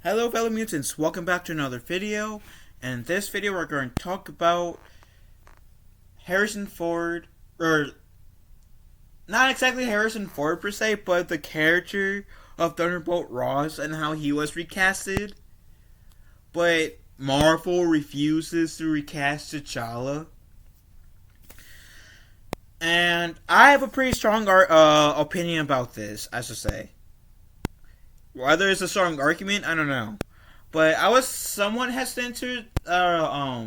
Hello fellow mutants, welcome back to another video. And in this video we're going to talk about Harrison Ford, or not exactly Harrison Ford per se, but the character of Thunderbolt Ross and how he was recasted. But Marvel refuses to recast T'Challa. And I have a pretty strong opinion about this, I should say. Whether it's a strong argument, I don't know. But I was somewhat hesitant to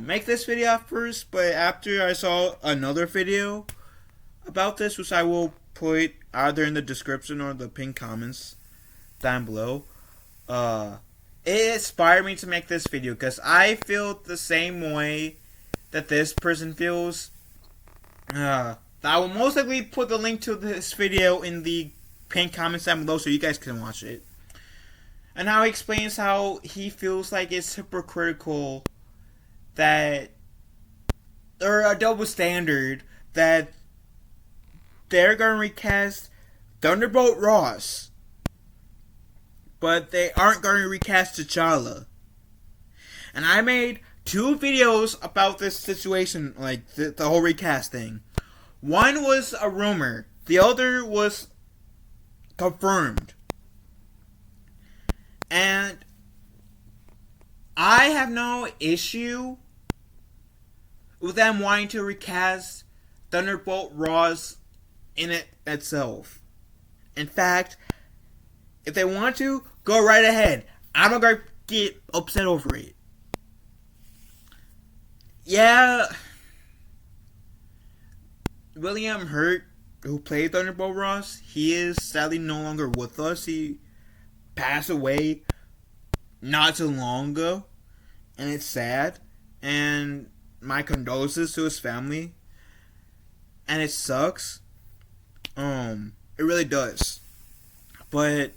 make this video at first, but after I saw another video about this, which I will put either in the description or the pinned comments down below, it inspired me to make this video because I feel the same way that this person feels. I will most likely put the link to this video in the pinned comments down below so you guys can watch it. And how he explains how he feels like it's hypocritical that, or a double standard, that they're going to recast Thunderbolt Ross, but they aren't going to recast T'Challa. And I made 2 videos about this situation, like the whole recast thing. One was a rumor, the other was confirmed. And I have no issue with them wanting to recast Thunderbolt Ross in it itself. In fact, if they want to, go right ahead. I'm not going to get upset over it. Yeah, William Hurt, who played Thunderbolt Ross, he is sadly no longer with us. He passed away not too long ago, and it's sad, and my condolences to his family, and it sucks. It really does. But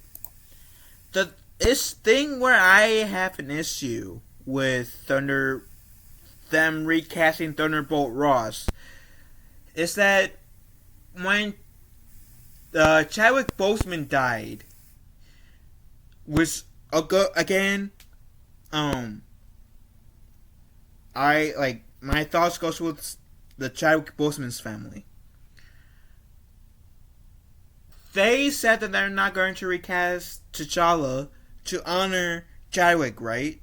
this thing where I have an issue with them recasting Thunderbolt Ross is that when Chadwick Boseman died, which again, I like my thoughts goes with the Chadwick Boseman's family. They said that they're not going to recast T'Challa to honor Chadwick, right?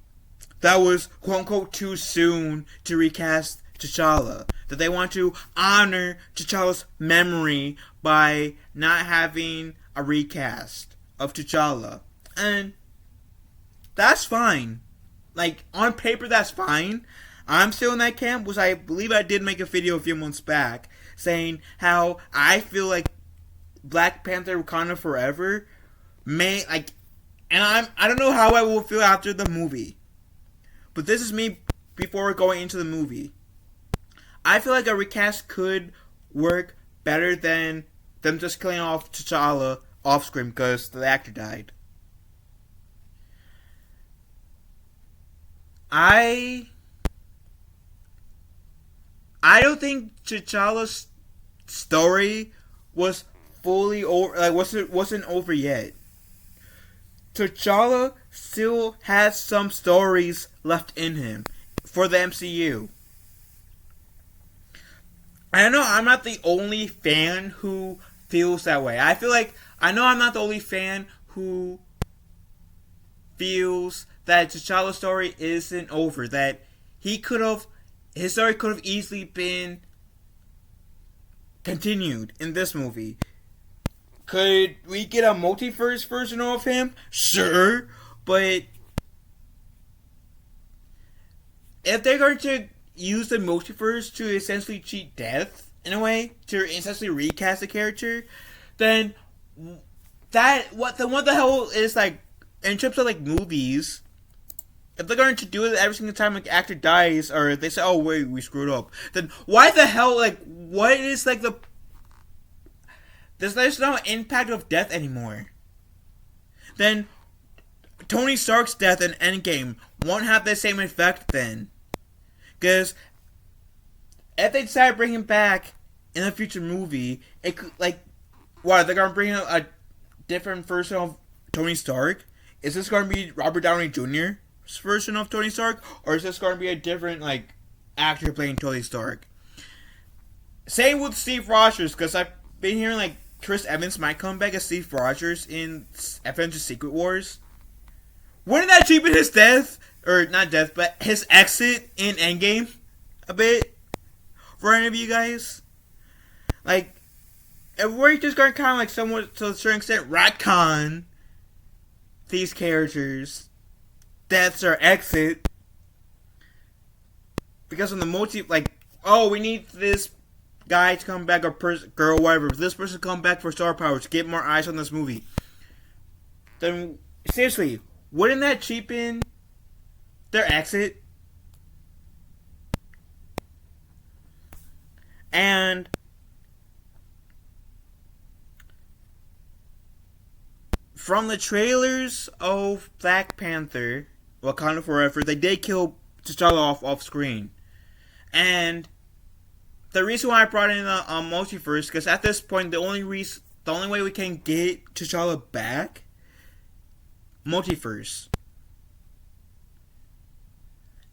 That was quote unquote too soon to recast T'Challa. That they want to honor T'Challa's memory by not having a recast of T'Challa. And that's fine. Like, on paper, that's fine. I'm still in that camp, which I believe I did make a video a few months back saying how I feel like Black Panther Wakanda Forever may, like, and I don't know how I will feel after the movie. But this is me before going into the movie. I feel like a recast could work better than them just killing off T'Challa off screen because the actor died. I don't think T'Challa's story was fully over. Like wasn't over yet. T'Challa still has some stories left in him for the MCU. I know I'm not the only fan who feels that way. I know I'm not the only fan who feels that T'Challa's story isn't over. That his story could have easily been continued in this movie. Could we get a multiverse version of him? Sure, but if they're going to use the multiverse to essentially cheat death in a way, to essentially recast the character, then what the hell is, like, in terms of like movies, if they're going to do it every single time an actor dies, or they say, oh wait, we screwed up, then why the hell, like, what is, like, there's no impact of death anymore. Then Tony Stark's death in Endgame won't have the same effect then. Because if they decide to bring him back in a future movie, it could, like, what, they're going to bring a different version of Tony Stark? is this going to be Robert Downey Jr.'s version of Tony Stark, or is this going to be a different actor playing Tony Stark? Same with Steve Rogers, because I've been hearing Chris Evans might come back as Steve Rogers in Avengers Secret Wars. Wouldn't that cheapen his death, or not death, but his exit in Endgame a bit for any of you guys? If we're just going to kind of somewhat to a certain extent retcon these characters' deaths or exit because of the we need this guy to come back, or girl, whatever, this person come back for star power to get more eyes on this movie. Then, seriously, wouldn't that cheapen their exit? And from the trailers of Black Panther, Wakanda Forever, they did kill T'Challa off screen. And the reason why I brought in the multiverse, because at this point, the only way we can get T'Challa back, multiverse.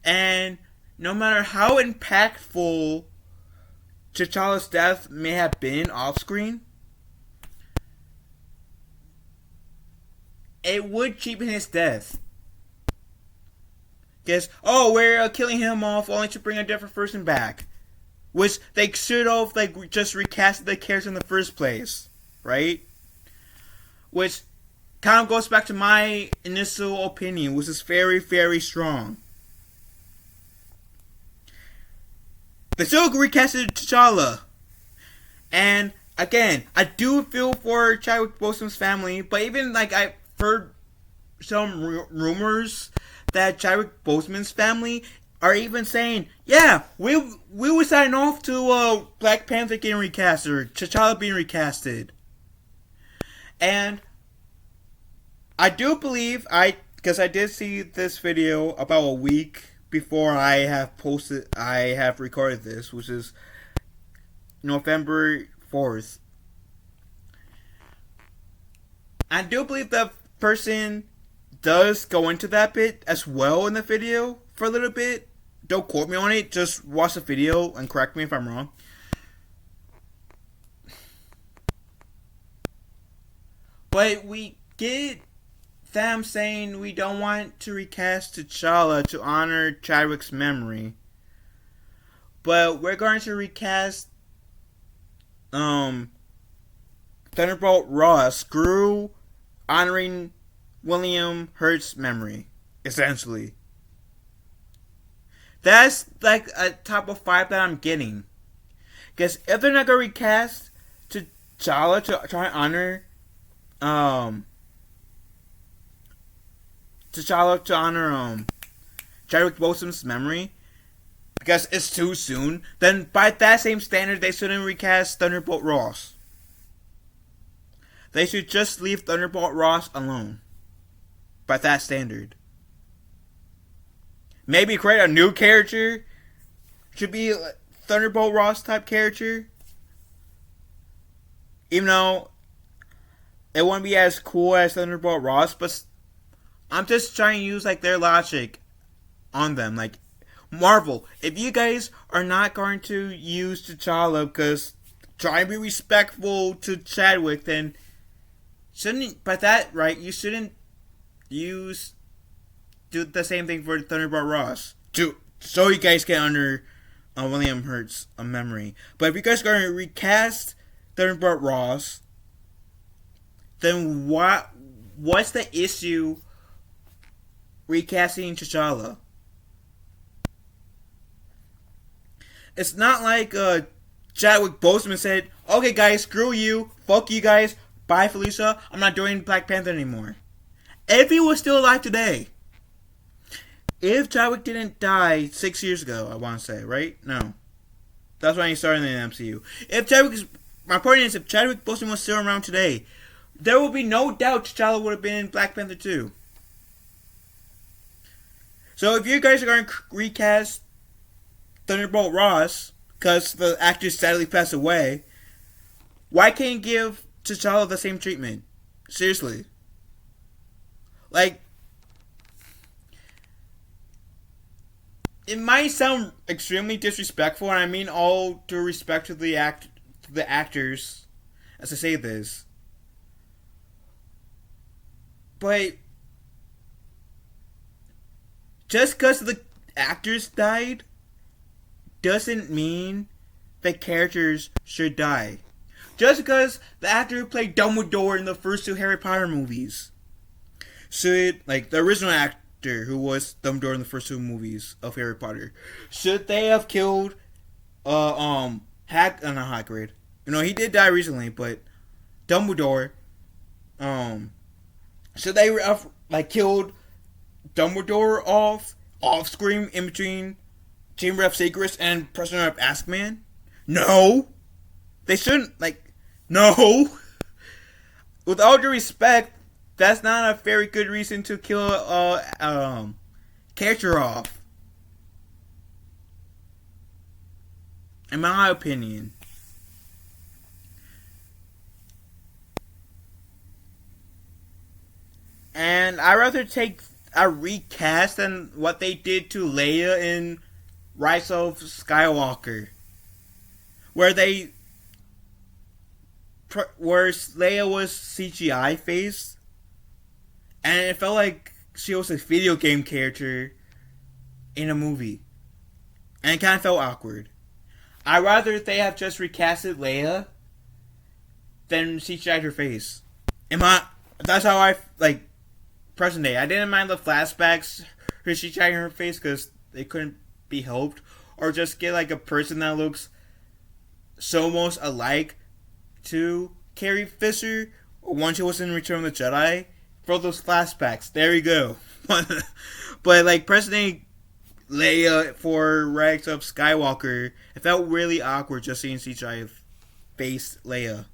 And no matter how impactful T'Challa's death may have been off screen, it would cheapen his death. Because, we're killing him off only to bring a different person back. Which they should have just recasted the character in the first place, right? Which kind of goes back to my initial opinion, which is very, very strong. They still recasted T'Challa, and again, I do feel for Chadwick Boseman's family, but even I've heard some rumors that Chadwick Boseman's family are even saying, yeah, we would sign off to Black Panther getting recast or T'Challa being recasted. And I do believe, because I did see this video about a week before I have recorded this, which is November 4th. I do believe the person does go into that bit as well in the video for a little bit. Don't quote me on it, just watch the video and correct me if I'm wrong. But we get them saying we don't want to recast T'Challa to honor Chadwick's memory. But we're going to recast Thunderbolt Ross, Screw, honoring William Hurt's memory, essentially. That's a top of 5 that I'm getting. Because if they're not going to recast T'Challa to try and honor T'Challa to honor Chadwick Boseman's memory, because it's too soon, then by that same standard, they shouldn't recast Thunderbolt Ross. They should just leave Thunderbolt Ross alone. By that standard. Maybe create a new character. Should be a Thunderbolt Ross type character. Even though it won't be as cool as Thunderbolt Ross, but I'm just trying to use their logic on them. Marvel, if you guys are not going to use T'Challa because try and be respectful to Chadwick, then shouldn't, by that right, you shouldn't do the same thing for Thunderbolt Ross so you guys can honor William Hurt's memory. But if you guys are going to recast Thunderbolt Ross, then what's the issue recasting T'Challa? It's not like Chadwick Boseman said, okay guys, screw you, fuck you guys, bye Felicia, I'm not doing Black Panther anymore. If he was still alive today, if Chadwick didn't die 6 years ago, I want to say, right? No. That's when he started in the MCU. My point is, if Chadwick Boseman was still around today, there will be no doubt T'Challa would have been in Black Panther 2. So if you guys are going to recast Thunderbolt Ross, because the actor sadly passed away, why can't you give T'Challa the same treatment? Seriously. Like, it might sound extremely disrespectful, and I mean all due respect to the actors as I say this, but just because the actors died doesn't mean the characters should die. Just because the actor who played Dumbledore in the first two Harry Potter movies should, like the original actor who was Dumbledore in the first two movies of Harry Potter, should they have killed not Hagrid? You know, he did die recently, but Dumbledore, should they have like killed Dumbledore off screen in between Chamber of Secrets and Prisoner of Azkaban? No, they shouldn't. Like, no. With all due respect, that's not a very good reason to kill a character off. In my opinion. And I'd rather take a recast than what they did to Leia in Rise of Skywalker. Where Leia was CGI face, and it felt like she was a video game character in a movie, and it kind of felt awkward. I'd rather they have just recasted Leia than CGI'd her face. That's how I like present day. I didn't mind the flashbacks her CGI'd her face because they couldn't be helped, or just get like a person that looks so almost alike to Carrie Fisher when she was in Return of the Jedi for those flashbacks. There you go. But like President Leia for Rise of Skywalker, it felt really awkward just seeing CGI face Leia.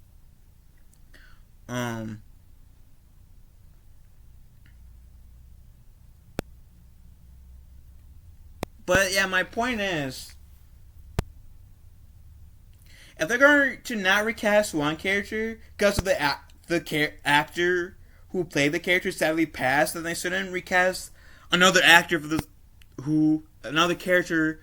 But yeah, my point is, if they're going to not recast one character because of the actor who played the character sadly passed, then they shouldn't recast another actor for another character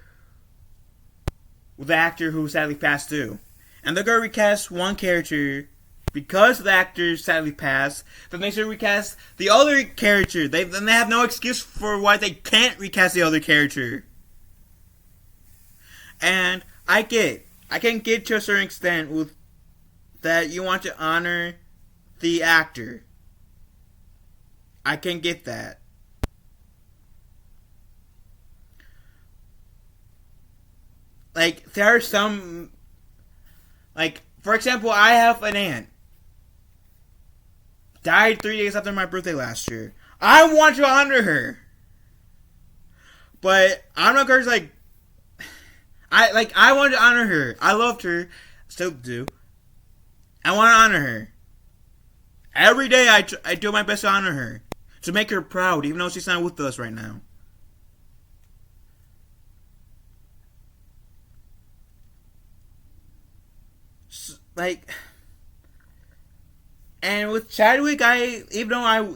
with the actor who sadly passed too. And they're going to recast one character because the actor sadly passed, then they should recast the other character. Then they have no excuse for why they can't recast the other character. And I can get to a certain extent with that you want to honor the actor. I can get that. Like, there are some, like, for example, I have an aunt. Died 3 days after my birthday last year. I want to honor her. But I'm not going to, I want to honor her. I loved her. Still do. I want to honor her. Every day I do my best to honor her. To make her proud, even though she's not with us right now. And with Chadwick, even though I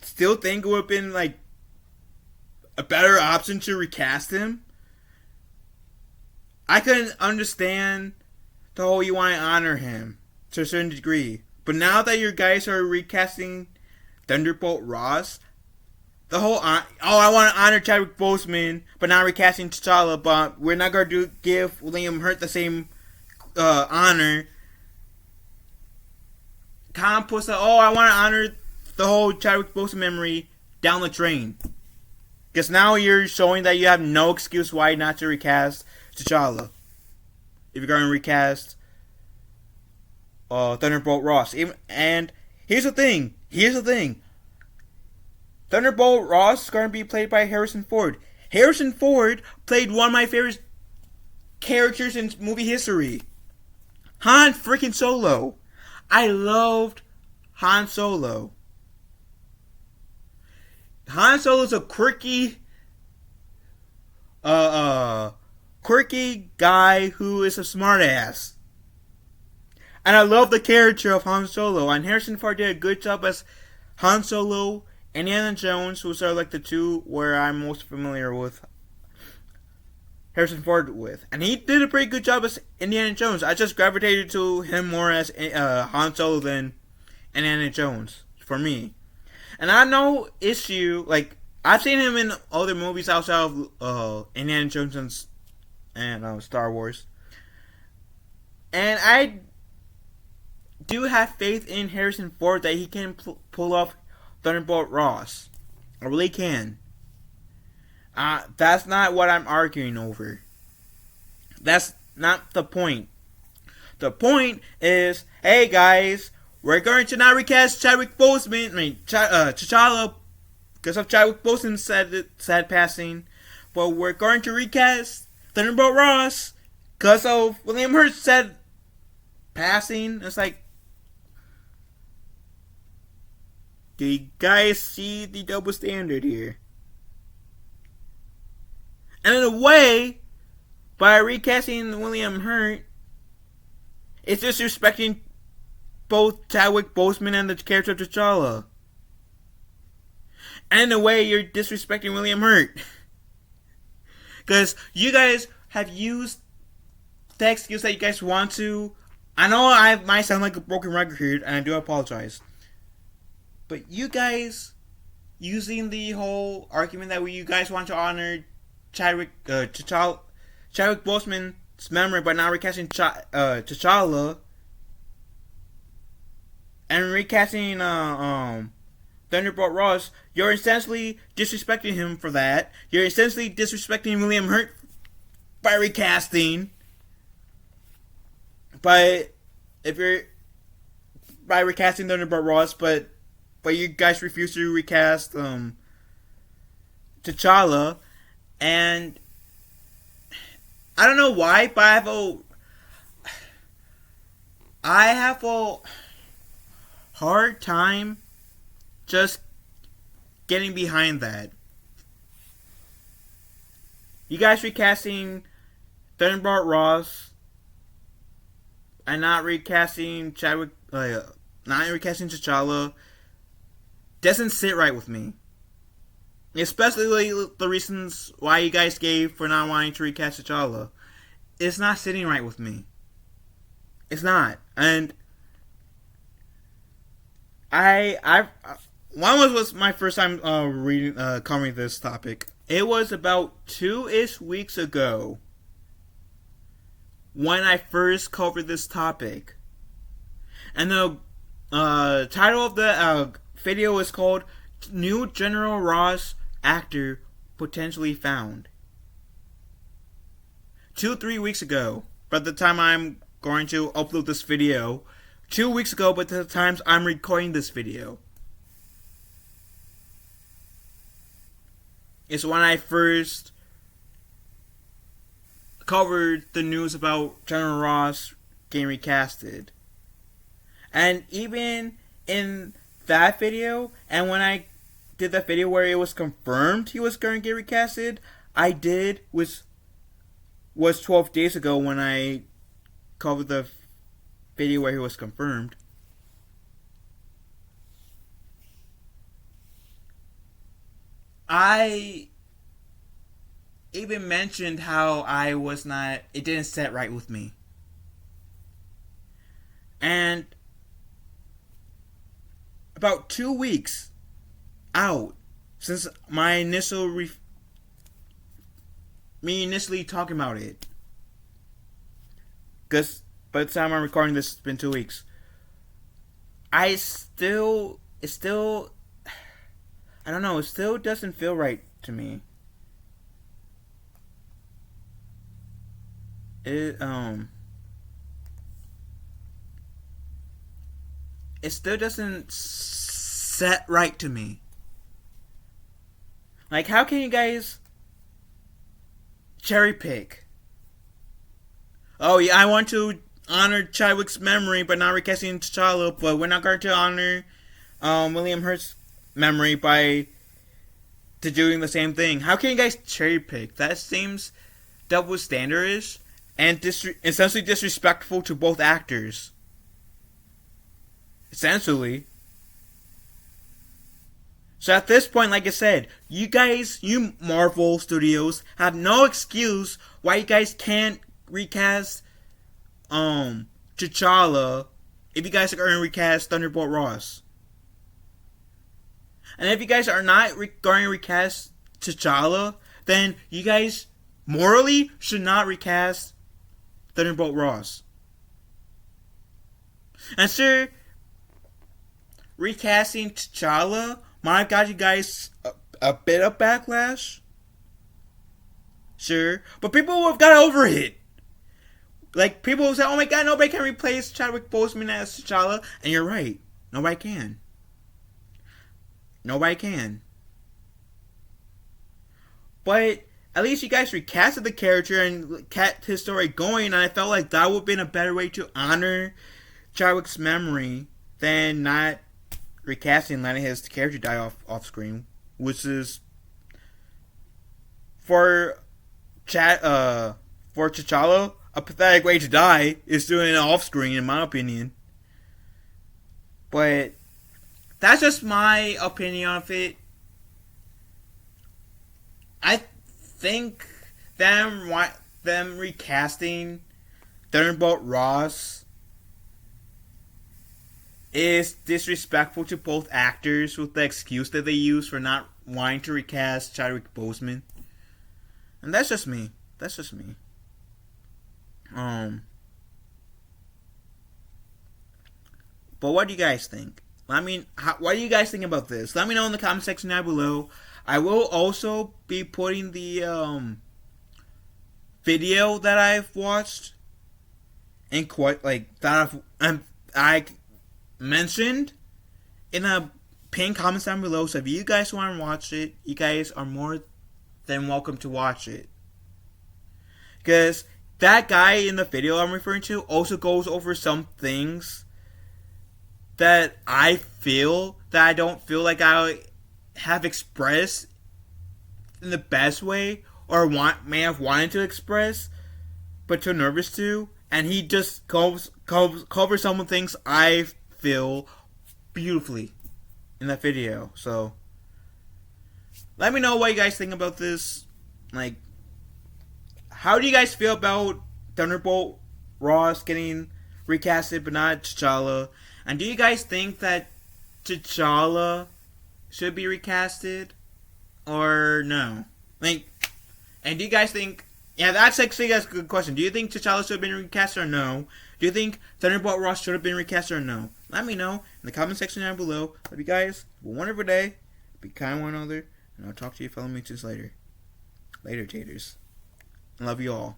still think it would have been, like, a better option to recast him, I couldn't understand the whole you want to honor him to a certain degree. But now that you guys are recasting Thunderbolt Ross, the whole I want to honor Chadwick Boseman, but not recasting T'Challa, but we're not going to give Liam Hurt the same honor. Kind of puts I want to honor the whole Chadwick Boseman memory down the drain. Because now you're showing that you have no excuse why not to recast T'Challa. If you're going to recast Thunderbolt Ross. And here's the thing. Thunderbolt Ross is going to be played by Harrison Ford. Harrison Ford played one of my favorite characters in movie history. Han freaking Solo. I loved Han Solo. Han Solo's a quirky guy who is a smartass. And I love the character of Han Solo. And Harrison Ford did a good job as Han Solo Indiana Jones, which are like the two where I'm most familiar with Harrison Ford with. And he did a pretty good job as Indiana Jones. I just gravitated to him more as Han Solo than Indiana Jones, for me. And I have no issue, like, I've seen him in other movies outside of Indiana Jones and Star Wars. And I do have faith in Harrison Ford that he can pull off Thunderbolt Ross. I really can. That's not what I'm arguing over. That's not the point. The point is, hey guys, we're going to not recast Chadwick Boseman, T'Challa, because of Chadwick Boseman's sad passing, but we're going to recast Thunderbolt Ross because of William Hurt's sad passing. It's like, do you guys see the double standard here? And in a way, by recasting William Hurt, it's disrespecting both Chadwick Boseman and the character of T'Challa. And in a way, you're disrespecting William Hurt. Because you guys have used the excuse that you guys want to. I know I might sound like a broken record here, and I do apologize. But you guys using the whole argument that you guys want to honor Chadwick Boseman's memory by not recasting T'Challa and recasting Thunderbolt Ross, you're essentially disrespecting him for that. You're essentially disrespecting William Hurt by recasting. By recasting Thunderbolt Ross, but you guys refuse to recast T'Challa, and I don't know why, but I have a hard time just getting behind that. You guys recasting Thunderbolt Ross and not recasting T'Challa doesn't sit right with me. Especially the reasons why you guys gave for not wanting to recast T'Challa. It's not sitting right with me. It's not. And when was my first time covering this topic? It was about 2-ish weeks ago when I first covered this topic. And the title of the video is called New General Ross Actor Potentially Found. 2-3 weeks ago, by the time I'm going to upload this video. 2 weeks ago, by the times I'm recording this video. It's when I first covered the news about General Ross getting recasted. And even in that video, and when I did that video where it was confirmed he was going to get recasted, was 12 days ago when I covered the video where he was confirmed. I even mentioned how it didn't set right with me. And about 2 weeks out since me initially talking about it, because by the time I'm recording this, it's been 2 weeks. It still doesn't feel right to me. It still doesn't set right to me. Like, how can you guys cherry pick? Oh yeah, I want to honor Chadwick's memory by not recasting T'Challa, but we're not going to honor William Hurt's memory by doing the same thing. How can you guys cherry pick? That seems double standardish and essentially disrespectful to both actors. Essentially. So at this point, like I said, you guys, you Marvel Studios, have no excuse why you guys can't recast T'Challa if you guys are going to recast Thunderbolt Ross. And if you guys are not going to recast T'Challa, then you guys morally should not recast Thunderbolt Ross. And sure, recasting T'Challa might have got you guys a bit of backlash. Sure. But people have got over it. Like, people say, oh my god, nobody can replace Chadwick Boseman as T'Challa. And you're right. Nobody can. Nobody can. But at least you guys recasted the character and kept his story going. And I felt like that would have been a better way to honor Chadwick's memory than not recasting, letting his character die off screen, which is for T'Challa a pathetic way to die, is doing it off screen, in my opinion. But that's just my opinion of it. I think them recasting Thunderbolt Ross is disrespectful to both actors with the excuse that they use for not wanting to recast Chadwick Boseman. And that's just me. That's just me. But what do you guys think? I mean, what do you guys think about this? Let me know in the comment section down below. I will also be putting the video that I've watched and I mentioned in a pinned comment down below. So if you guys want to watch it, you guys are more than welcome to watch it. Because that guy in the video I'm referring to also goes over some things that I don't feel like I have expressed in the best way, or may have wanted to express, but too nervous to. And he just covers some of the things I feel beautifully in that video. So let me know what you guys think about this. Like, how do you guys feel about Thunderbolt Ross getting recasted but not T'Challa? And do you guys think that T'Challa should be recasted or no? Like, and do you guys think? Yeah, that's actually a good question. Do you think T'Challa should have been recast or no? Do you think Thunderbolt Ross should have been recast or no? Let me know in the comment section down below. Love you guys. Have a wonderful day. Be kind to one another. And I'll talk to you fellow mutants later. Later, taters. I love you all.